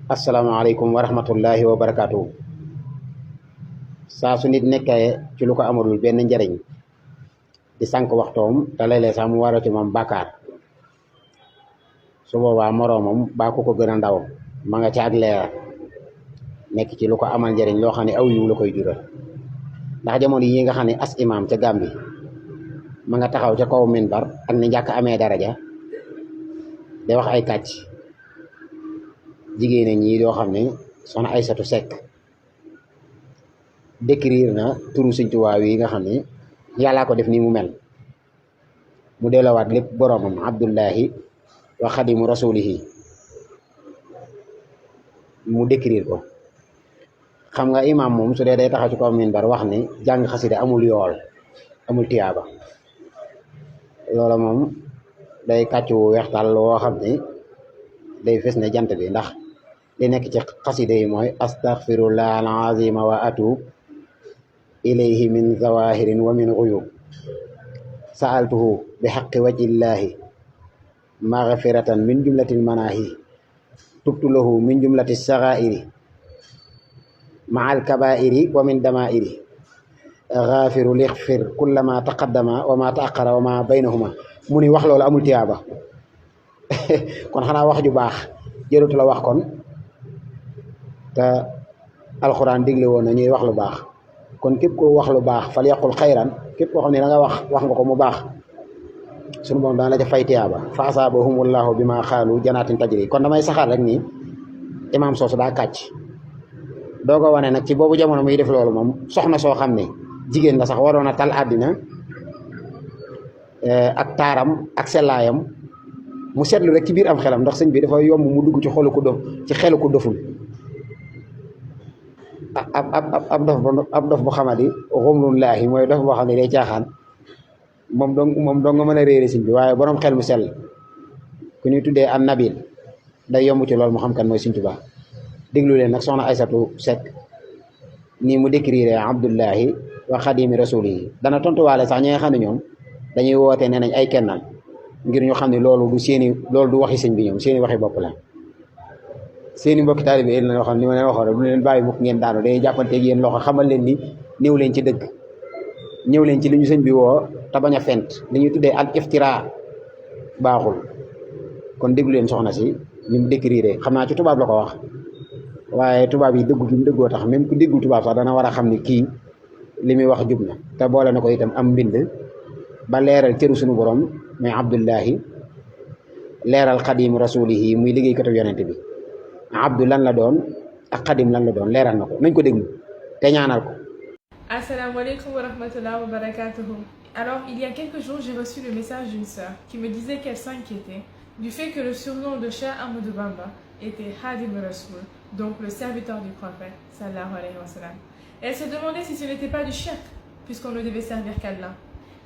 asalaamaaleykum wa rahmatullahi wa barakaatu. Saa su nit nekkee ci lu ko amalul benn njariñ di sànq waxtoom te léeg-léeg sax mu wara ci moom bàkkaar su boobaa moroomam baa ko gën a ndaw ma nga ci ak leeral nekk ci lu ko amal njariñ loo xam ne aw yiw la koy jural. ndax jamono yi nga xam ne as imaam ca Gàmbi ma nga taxaw ca kaw minbar ak ni njàkk amee daraja day wax ay kàcc jigéen ñi yoo xam ne soxna Aysatu Sekk décrire na turu Sëñ Tuubaa yi nga xam ne yàllaa ko def nii mu mel mu delloowaat lépp boroomam Abdullahi wa xadimu rasulihi mu décrire ko. xam nga imaam moom su dee day taxaw ci kaw minbar wax ni jàng xasida amul yool amul tiyaaba loola moom day kàcc wu weextal woo xam ne day fes ne jant bi, ndax li nekk ci xasida yi mooy astaghfirullah alazima wa atub ilayhi min zawahirin wa min uyub sa'altuhu bi haqqi wajhillahi maghfiratan min jumlatil manahi tubtu lahu min jumlati saghairi ma'al kabairi wa min damairi ghafiru lighfir kullama taqaddama wa ma ta'akhkhara wa ma baynahuma mu ni wax loolu amul tiyaaba kon xanaa wax ju baax jërutu la wax kon te alxuraan digle woon na ñuy wax lu baax kon képp ko wax lu baax fal yaqul xayran képp koo xam ne da nga wax nga ko mu baax sunu moom dana la ca fay tiyaaba fa asaabahumullahu bima xaalu janaatin tajri. kon damay saxaar rek nii imaam soosu daa kàcc doo ko wane nag ci boobu jamono muy def loolu moom soxna soo xam ne jigéen la sax waroon a tal àddina ak taaram ak sellaayam mu seetlu rek ci biir am xelam ndax sëñ bi dafa yomb mu dugg ci xolu ko dof ci xelu ko doful ab dof bu xamadi xumrullaahi mooy dof boo xam ne day caaxaan moom dong nga mën a réere sëñ bi, waaye borom xel mu sell ku ñuy tuddee an nabil day yomb ci loolu mu xam kan mooy Sëñ Tuubaa. déglu leen nag soxna Aysatu Sekk nii mu décrire Abdullahi wa xadimi rasulihi dana tontuwaale sax ñi nga xam ne ñoom dañuy woote nee nañ ay kennal ngir ñu xam ne loolu du waxi sëñ bi, ñoom seeni waxi bopp la. seeni mbokki taalibe yi la waxoon ni ma leen waxoon rek du leen bàyyi mukk ngeen daanu, dañuy jàppanteeg yéen loxo xamal leen ni ñëw leen ci dëgg, ñëw leen ci li ñu sëñ bi woo te bañ a fent li ñuy tuddee al iftira baaxul. kon déglu leen soxna si ni mu décrire, xam naa ci tubaab la ko wax waaye tubaab yi dëggu gi mu dëggoo tax même ku déggul tubaab sax dana war a xam ni kii li muy wax jub na, te boole na ko itam am mbind ba leeral cëru suñu borom muy Abdullahi, leeral xadim rasulihi muy liggéeykatu yonente bi. Abdou lan la doon ak xadim lan la doon leeral na ko, nañ ko déglu te ñaanal ko. Assalamu alaikum wa rahmatullahi wa barakatuhu. Alors, il y a quelques jours, j'ai reçu le message d'une sœur qui me disait qu'elle s'inquiétait du fait que le surnom de Cheikh Ahmadou Bamba était Khadim Rasoul, donc le serviteur du prophète, sallallahu alayhi wa sallam. Elle se demandait si ce n'était pas du shirk, puisqu'on ne devait servir qu'Allah.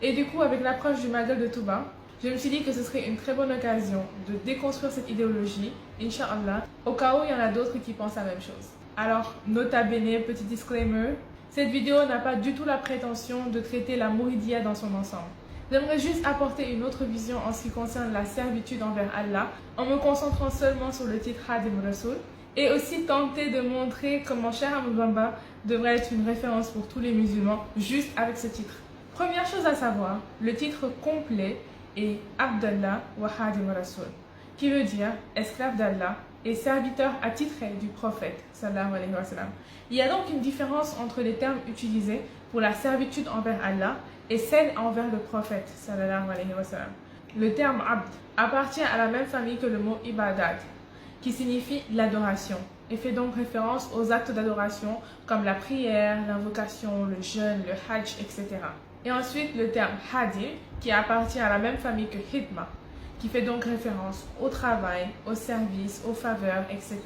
Et du coup, avec l'approche du Magal de Touba, je me suis dit que ce serait une très bonne occasion de déconstruire cette idéologie, Inch'Allah, au cas où il y en a d'autres qui pensent la même chose. Alors, nota bene, petit disclaimer, cette vidéo n'a pas du tout la prétention de traiter la Mouridia dans son ensemble. J'aimerais juste apporter une autre vision en ce qui concerne la servitude envers Allah, en me concentrant seulement sur le titre Khadim Rasoul, et aussi tenter de montrer comment Cheikh Ahmadou Bamba devrait être une référence pour tous les musulmans, juste avec ce titre. Première chose à savoir, le titre complet est Abdallah wa Khadim Rasoul, qui veut dire esclave d'Allah et serviteur attitré du prophète sallallahu alayhi wa sallam. Il y a donc une différence entre les termes utilisés pour la servitude envers Allah et celle envers le prophète sallallahu alayhi wa sallam. Le terme Abd appartient à la même famille que le mot Ibadat, qui signifie l'adoration, et fait donc référence aux actes d'adoration comme la prière, l'invocation, le jeûne, le hajj, etc. Et ensuite le terme Hadim, qui appartient à la même famille que Hidma, qui fait donc référence au travail, au service, aux faveurs, etc.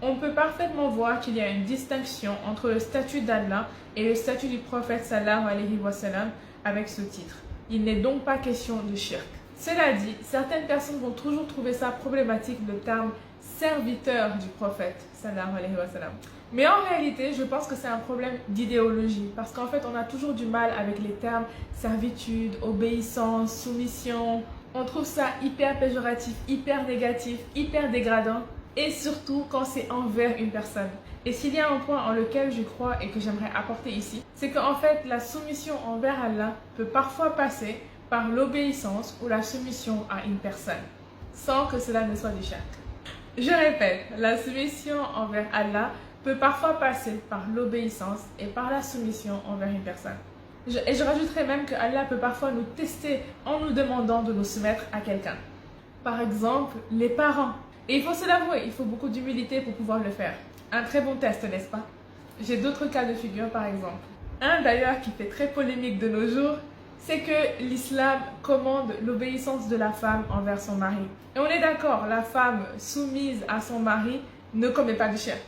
On peut parfaitement voir qu'il y a une distinction entre le statut d'Allah et le statut du prophète sallallahu alayhi wa sallam avec ce titre. Il n'est donc pas question de shirk. Cela dit, certaines personnes vont toujours trouver ça problématique, le terme serviteur du prophète sallallahu alayhi wa sallam. Mais en réalité, je pense que c'est un problème d'idéologie, parce qu'en fait, on a toujours du mal avec les termes servitude, obéissance, soumission. On trouve ça hyper péjoratif, hyper négatif, hyper dégradant. et surtout quand c'est envers une personne. Et s'il y a un point en lequel je crois et que j'aimerais apporter ici, c'est qu'en fait la soumission envers Allah peut parfois passer par l'obéissance ou la soumission à une personne, sans que cela ne soit du shirk. Je répète, la soumission envers Allah peut parfois passer par l'obéissance et par la soumission envers une personne. Et je rajouterais même que Allah peut parfois nous tester en nous demandant de nous soumettre à quelqu'un. Par exemple, les parents. Et il faut se l'avouer, il faut beaucoup d'humilité pour pouvoir le faire. Un très bon test, n'est-ce pas? J'ai d'autres cas de figure par exemple. Un d'ailleurs qui fait très polémique de nos jours, c'est que l'islam commande l'obéissance de la femme envers son mari. Et on est d'accord, la femme soumise à son mari ne commet pas de shirk.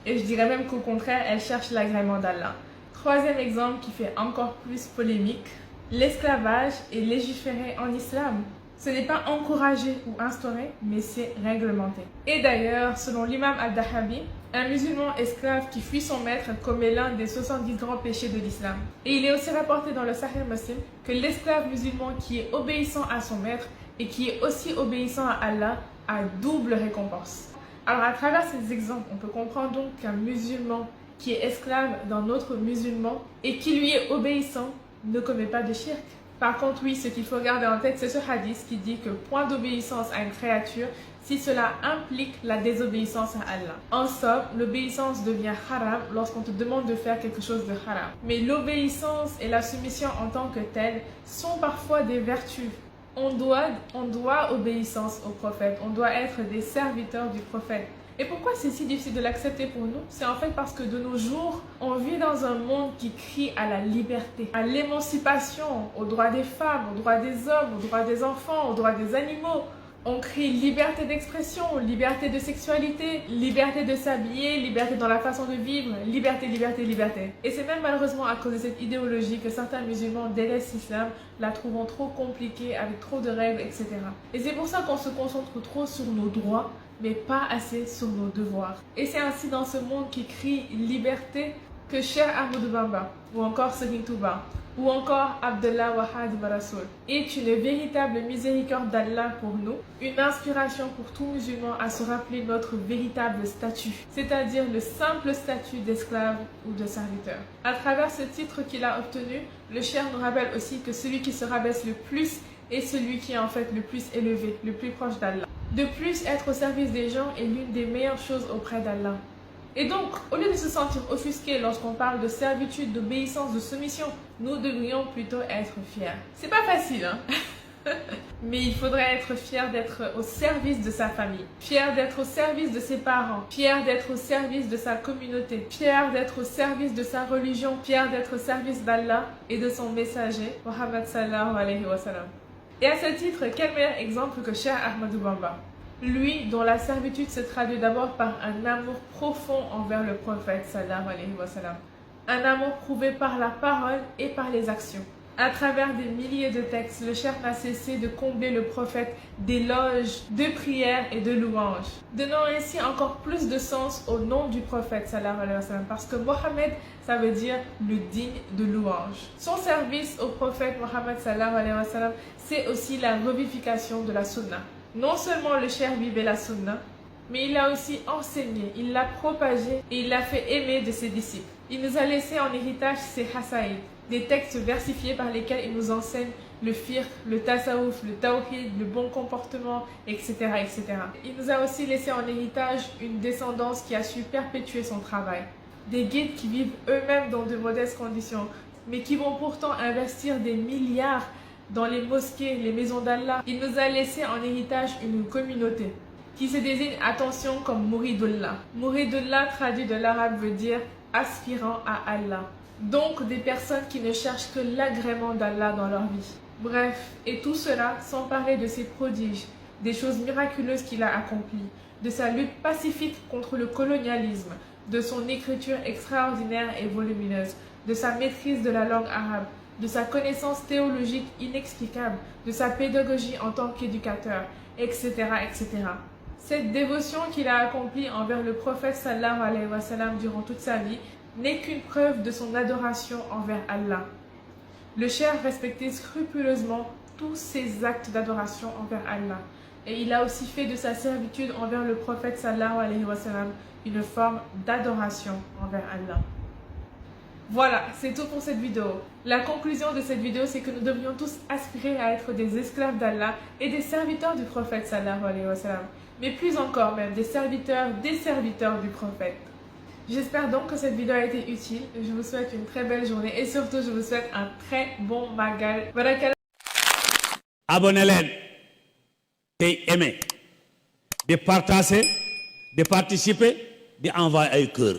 Et je dirais même qu'au contraire, elle cherche l'agrément d'Allah. Troisième exemple qui fait encore plus polémique, l'esclavage est légiféré en islam. Ce n'est pas encouragé ou instauré, mais c'est réglementé. Et d'ailleurs, selon l'imam al-Dahabi, un musulman esclave qui fuit son maître commet l'un des 70 grands péchés de l'islam. Et il est aussi rapporté dans le Sahih Muslim que l'esclave musulman qui est obéissant à son maître et qui est aussi obéissant à Allah a double récompense. Alors à travers ces exemples, on peut comprendre donc qu'un musulman qui est esclave d'un autre musulman et qui lui est obéissant ne commet pas de shirk. Par contre, oui, ce qu'il faut garder en tête, c'est ce hadith qui dit que point d'obéissance à une créature si cela implique la désobéissance à Allah. En somme, l'obéissance devient haram lorsqu'on te demande de faire quelque chose de haram. Mais l'obéissance et la soumission en tant que telle sont parfois des vertus. On doit obéissance au prophète, on doit être des serviteurs du prophète. Et pourquoi c'est si difficile de l'accepter pour nous? C'est en fait parce que de nos jours, on vit dans un monde qui crie à la liberté, à l'émancipation, aux droits des femmes, aux droits des hommes, aux droits des enfants, aux droits des animaux. On crie liberté d'expression, liberté de sexualité, liberté de s'habiller, liberté dans la façon de vivre, liberté, liberté, liberté. Et c'est même malheureusement à cause de cette idéologie que certains musulmans délaissent l'islam, la trouvant trop compliquée, avec trop de règles, etc. Et c'est pour ça qu'on se concentre trop sur nos droits, mais pas assez sur nos devoirs. Et c'est ainsi dans ce monde qui crie liberté que Cheikh Ahmadou Bamba, ou encore Serigne Touba, ou encore Abdallah Wahad Barasoul, est une véritable miséricorde d'Allah pour nous, une inspiration pour tout musulman à se rappeler notre véritable statut, c'est-à-dire le simple statut d'esclave ou de serviteur. À travers ce titre qu'il a obtenu, le Cheikh nous rappelle aussi que celui qui se rabaisse le plus est celui qui est en fait le plus élevé, le plus proche d'Allah. De plus, être au service des gens est l'une des meilleures choses auprès d'Allah. Et donc, au lieu de se sentir offusqué lorsqu'on parle de servitude, d'obéissance, de soumission, nous devrions plutôt être fiers. C'est pas facile, hein? Mais il faudrait être fier d'être au service de sa famille, fier d'être au service de ses parents, fier d'être au service de sa communauté, fier d'être au service de sa religion, fier d'être au service d'Allah et de son messager, Muhammad sallallahu alayhi wa sallam. Et à ce titre, quel meilleur exemple que Cheikh Ahmadou Bamba? Lui, dont la servitude se traduit d'abord par un amour profond envers le prophète sallallahu alayhi wa sallam. Un amour prouvé par la parole et par les actions. À travers des milliers de textes, le Cheikh n'a cessé de combler le prophète d'éloges, de prières et de louanges, donnant ainsi encore plus de sens au nom du prophète sallallahu alayhi wa sallam, parce que Mohammed, ça veut dire le digne de louange. Son service au prophète Mohammed sallallahu alayhi wa sallam, c'est aussi la revivification de la sunna. Non seulement le Cheikh vivait la sunna, mais il l'a aussi enseigné, il l'a propagé et il l'a fait aimer de ses disciples. Il nous a laissé en héritage ses hasaïd, des textes versifiés par lesquels il nous enseigne le fiqh, le tasawuf, le tawhid, le bon comportement, etc., etc. Il nous a aussi laissé en héritage une descendance qui a su perpétuer son travail. Des guides qui vivent eux-mêmes dans de modestes conditions, mais qui vont pourtant investir des milliards dans les mosquées, les maisons d'Allah. Il nous a laissé en héritage une communauté qui se désigne, attention, comme Mouridullah. Mouridullah, traduit de l'arabe, veut dire aspirant à Allah. Donc des personnes qui ne cherchent que l'agrément d'Allah dans leur vie. Bref, et tout cela sans parler de ses prodiges, des choses miraculeuses qu'il a accomplies, de sa lutte pacifique contre le colonialisme, de son écriture extraordinaire et volumineuse, de sa maîtrise de la langue arabe, de sa connaissance théologique inexplicable, de sa pédagogie en tant qu'éducateur, etc., etc. Cette dévotion qu'il a accomplie envers le prophète sallallahu alayhi wa sallam durant toute sa vie n'est qu'une preuve de son adoration envers Allah. Le cheikh respectait scrupuleusement tous ses actes d'adoration envers Allah, Et il a aussi fait de sa servitude envers le prophète sallallahu alayhi wa sallam une forme d'adoration envers Allah. Voilà, c'est tout pour cette vidéo. La conclusion de cette vidéo, c'est que nous devrions tous aspirer à être des esclaves d'Allah et des serviteurs du prophète sallallahu alayhi wa sallam. Mais plus encore même, des serviteurs du prophète. J'espère donc que cette vidéo a été utile. Je vous souhaite une très belle journée et surtout, je vous souhaite un très bon magal. Abonnez-les, aimez, de partager, de participer, d'envoyer un cœur.